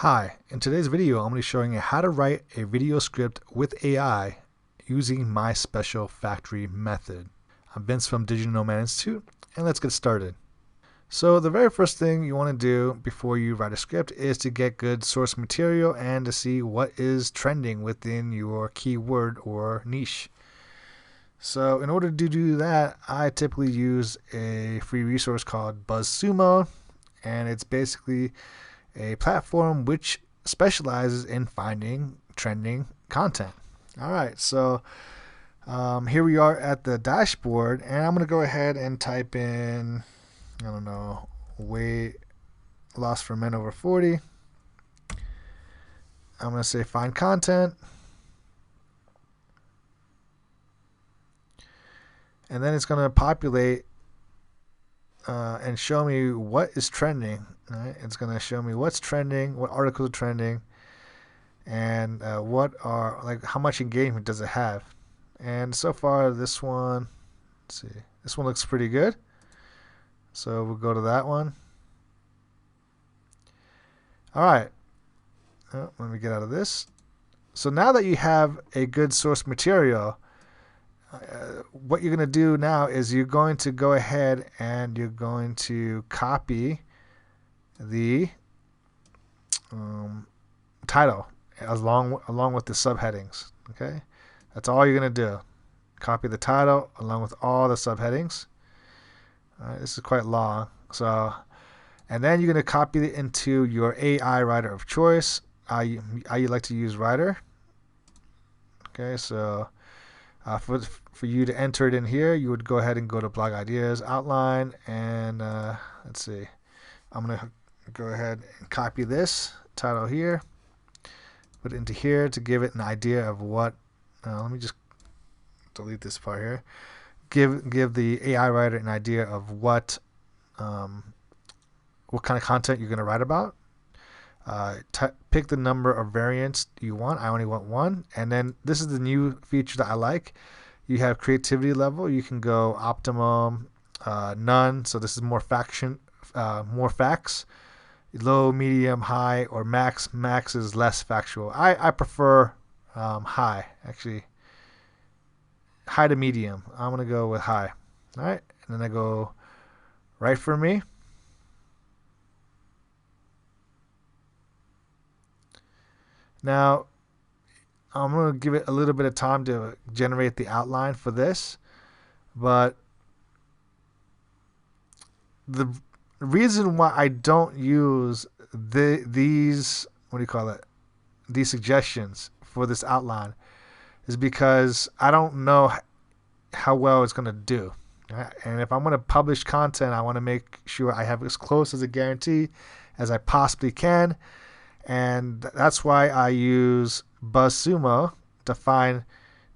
Hi, in today's video I'm going to be showing you how to write a video script with AI using my special factory method. I'm Vince from Digital Nomad Institute, and let's get started. So the very first thing you want to do before you write a script is to get good source material and to see what is trending within your keyword or niche. So in order to do that, I typically use a free resource called Buzzsumo, and it's basically a platform which specializes in finding trending content. All right, so here we are at the dashboard, and I'm going to go ahead and type in, I don't know, weight loss for men over 40. I'm going to say find content. And then it's going to populate and show me what is trending. Right? It's going to show me what's trending, what articles are trending, and how much engagement does it have. And so far, this one, let's see, this one looks pretty good. So we'll go to that one. All right. Oh, let me get out of this. So now that you have a good source material, what you're going to do now is you're going to go ahead and you're going to copy the title along with the subheadings. Okay, that's all you're going to do. Copy the title along with all the subheadings. All right, this is quite long. So, and then you're going to copy it into your AI writer of choice. I like to use Writer. Okay, so for you to enter it in here, you would go ahead and go to blog ideas, outline, and let's see. I'm going to go ahead and copy this title here, put it into here to give it an idea of what. Let me just delete this part here. Give the AI writer an idea of what kind of content you're going to write about. Pick the number of variants you want. I only want one. And then this is the new feature that I like. You have creativity level. You can go optimum, none. So this is more facts. Low, medium, high, or max. Max is less factual. I prefer high, actually. High to medium. I'm going to go with high. All right. And then I go write for me. Now, I'm going to give it a little bit of time to generate the outline for this, but the reason why I don't use these suggestions for this outline is because I don't know how well it's going to do. Right? And if I'm going to publish content, I want to make sure I have as close as a guarantee as I possibly can. And that's why I use Buzzsumo to find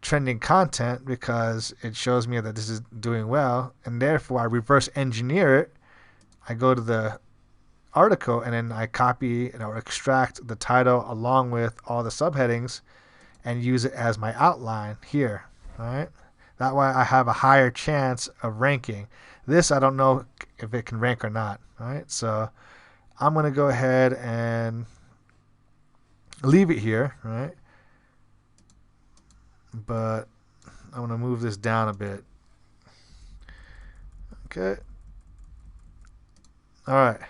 trending content, because it shows me that this is doing well, and therefore I reverse engineer it. I go to the article and then I copy or extract the title along with all the subheadings and use it as my outline here. All right. That way I have a higher chance of ranking. This I don't know if it can rank or not. All right. So I'm going to go ahead and leave it here, right? But I'm going to move this down a bit. Okay. All right.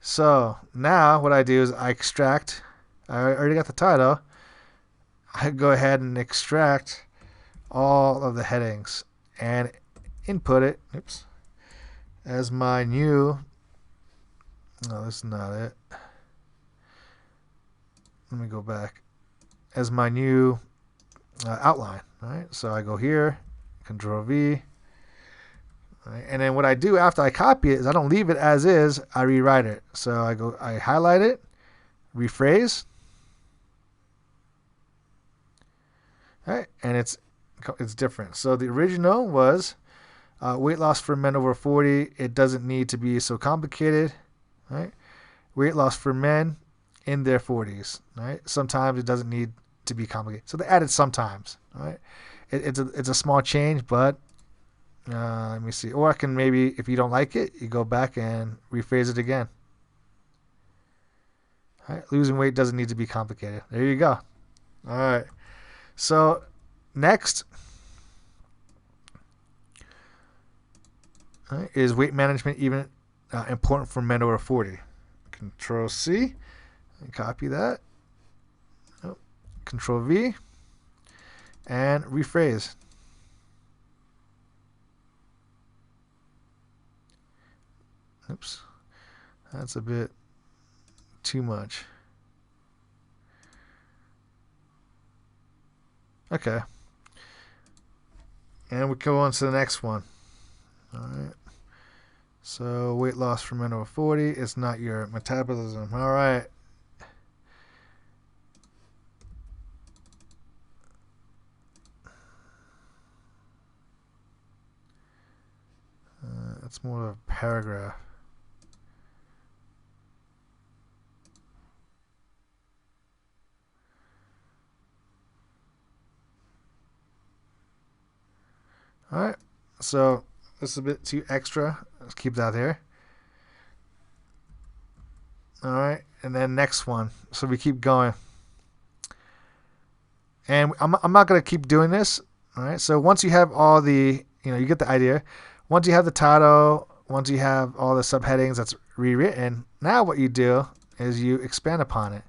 So now what I do is I extract. I already got the title. I go ahead and extract all of the headings and input it. Oops. As my new. No, this is not it. Let me go back. As my new outline. All right. So I go here, Control V. Right, and then what I do after I copy it is I don't leave it as is. I rewrite it. So I highlight it, rephrase. All right, and it's different. So the original was weight loss for men over 40. It doesn't need to be so complicated. Right? Weight loss for men in their 40s. Right? Sometimes it doesn't need to be complicated. So they added sometimes. Right? It's a small change, but let me see. Or I can maybe, if you don't like it, you go back and rephrase it again. All right, losing weight doesn't need to be complicated. There you go. All right. So next, all right, is weight management even important for men over 40? Control C, and copy that. Oh, Control V, and rephrase. Oops, that's a bit too much. Okay. And we go on to the next one. All right. So weight loss for men over 40 is not your metabolism. All right. That's more of a paragraph. All right. So this is a bit too extra. Let's keep that there. All right. And then next one. So we keep going. And I'm not going to keep doing this. All right. So once you have all the, you get the idea. Once you have the title, once you have all the subheadings that's rewritten, now what you do is you expand upon it.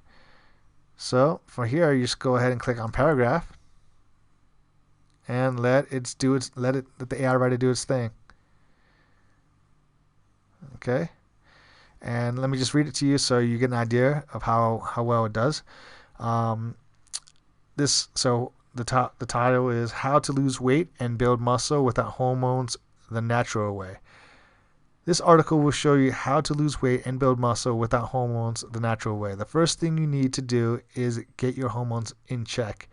So for here, you just go ahead and click on paragraph and let the AI writer do its thing. Okay. And let me just read it to you so you get an idea of how well it does. The title is How to Lose Weight and Build Muscle Without Hormones the Natural Way. This article will show you how to lose weight and build muscle without hormones the natural way. The first thing you need to do is get your hormones in check.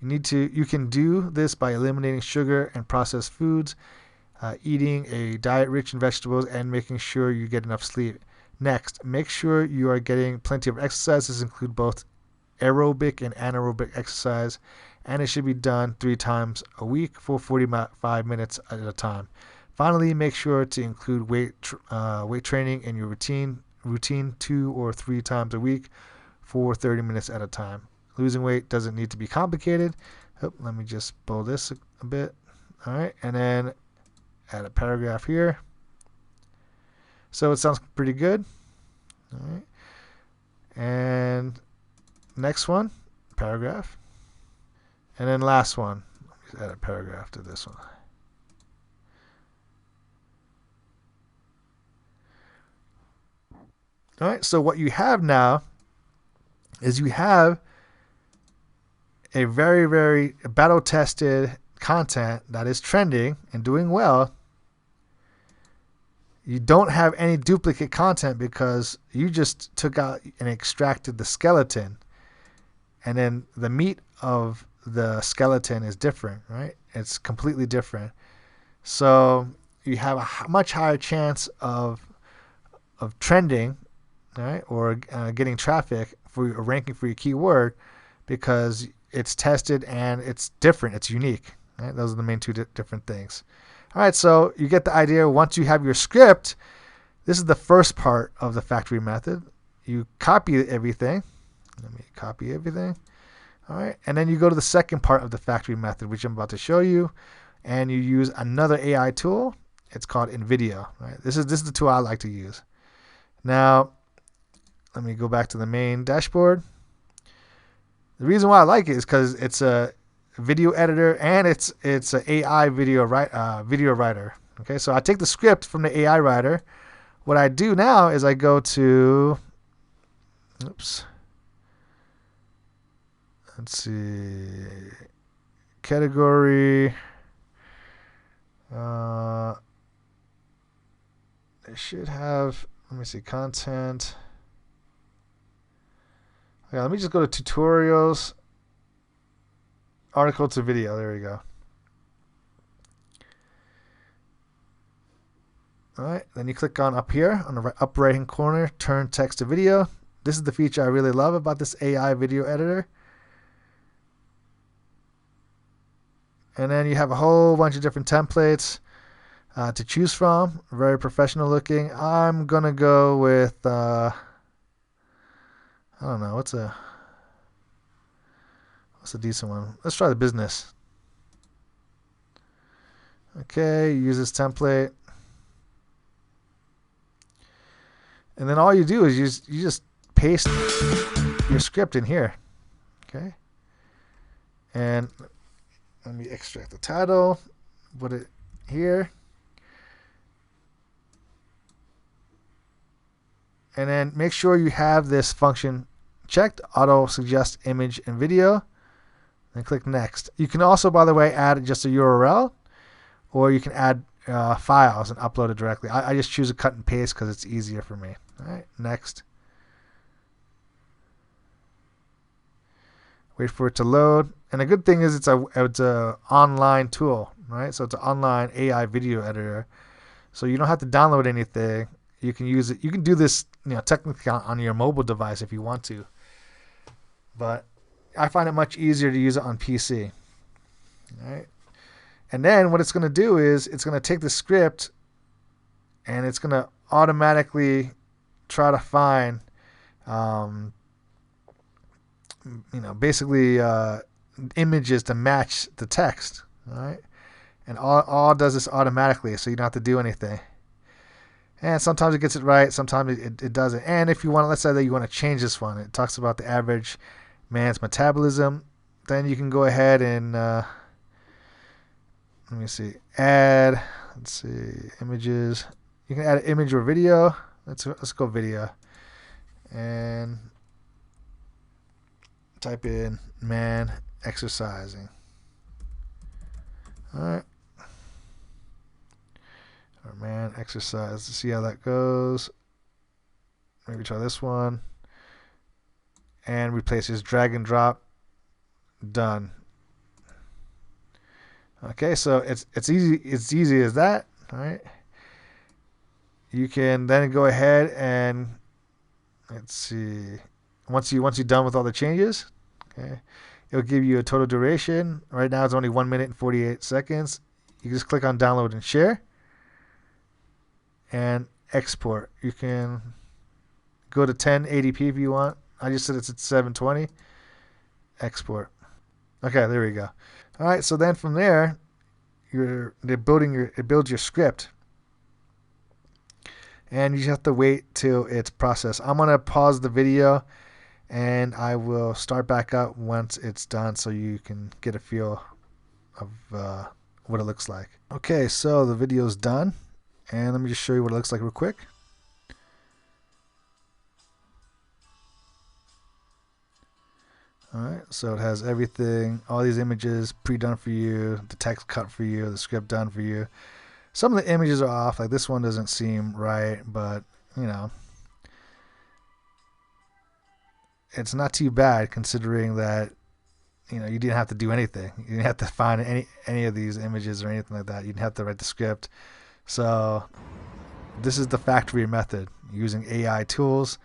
You can do this by eliminating sugar and processed foods, eating a diet rich in vegetables, and making sure you get enough sleep. Next, make sure you are getting plenty of exercise. This includes both aerobic and anaerobic exercise, and it should be done 3 times a week for 45 minutes at a time. Finally, make sure to include weight training in your routine 2 or 3 times a week for 30 minutes at a time. Losing weight doesn't need to be complicated. Let me just bold this a bit. All right, and then add a paragraph here. So it sounds pretty good. All right, and next one, paragraph. And then last one, let's add a paragraph to this one. All right, so what you have now is you have a very, very battle-tested content that is trending and doing well. You don't have any duplicate content because you just took out and extracted the skeleton. And then the meat of the skeleton is different, right? It's completely different. So you have a much higher chance of trending, right, or getting traffic for a ranking for your keyword because it's tested and it's different. It's unique. Right? Those are the main 2 different things. All right, so you get the idea. Once you have your script, this is the first part of the factory method. You copy everything. Let me copy everything. All right, and then you go to the second part of the factory method, which I'm about to show you, and you use another AI tool. It's called NVIDIA. Right? This is the tool I like to use. Now, let me go back to the main dashboard. The reason why I like it is because it's a video editor and it's an AI video writer. Okay, so I take the script from the AI writer. What I do now is I go to, let's see, category. It should have, let me see, content. Okay, let me just go to tutorials, article to video. There we go. All right, then you click on up here on the upper right hand corner, turn text to video. This is the feature I really love about this AI video editor. And then you have a whole bunch of different templates to choose from. Very professional looking. I'm going to go with, I don't know. What's a decent one? Let's try the business. Okay, use this template. And then all you do is you just paste your script in here. Okay. And let me extract the title, put it here. And then make sure you have this function checked, auto suggest image and video, and click next. You can also, by the way, add just a URL, or you can add files and upload it directly. I just choose a cut and paste because it's easier for me. All right, next. Wait for it to load. And the good thing is it's a online tool, right? So it's an online AI video editor. So you don't have to download anything. You can use it. You can do this, technically on your mobile device if you want to. But I find it much easier to use it on PC. All right. And then what it's going to do is it's going to take the script and it's going to automatically try to find, basically images to match the text. All right. And all does this automatically, so you don't have to do anything. And sometimes it gets it right, sometimes it doesn't. And if you want, let's say that you want to change this one, it talks about the average man's metabolism, then you can go ahead and let me see, let's see, images. You can add an image or video. Let's go video, and type in man exercising. All right. Or man exercise. Let's see how that goes. Maybe try this one. And replace this, drag and drop. Done. Okay, so it's easy. It's easy as that. All right. You can then go ahead and let's see. Once you're done with all the changes, okay, it'll give you a total duration. Right now it's only 1 minute and 48 seconds. You can just click on download and share. And export. You can go to 1080p if you want. I just said it's at 720. Export. Okay, there we go. All right, so then from there, it builds your script, and you just have to wait till it's processed. I'm gonna pause the video, and I will start back up once it's done, so you can get a feel of what it looks like. Okay, so the video's done. And let me just show you what it looks like real quick. All right, so it has everything, all these images pre-done for you, the text cut for you, the script done for you. Some of the images are off, like this one doesn't seem right, but it's not too bad considering that you didn't have to do anything. You didn't have to find any of these images or anything like that. You didn't have to write the script. So this is the factory method, using AI tools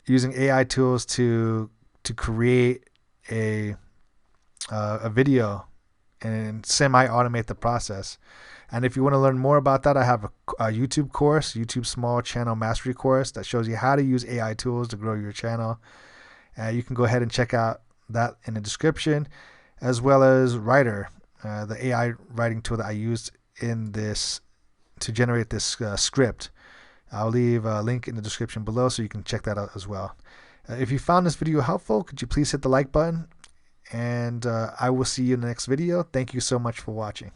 to create a video and semi-automate the process. And if you want to learn more about that, I have a YouTube course, YouTube Small Channel Mastery course, that shows you how to use AI tools to grow your channel. You can go ahead and check out that in the description, as well as Writer, the AI writing tool that I used in this to generate this script. I'll leave a link in the description below so you can check that out as well. If you found this video helpful, could you please hit the like button, and I will see you in the next video. Thank you so much for watching.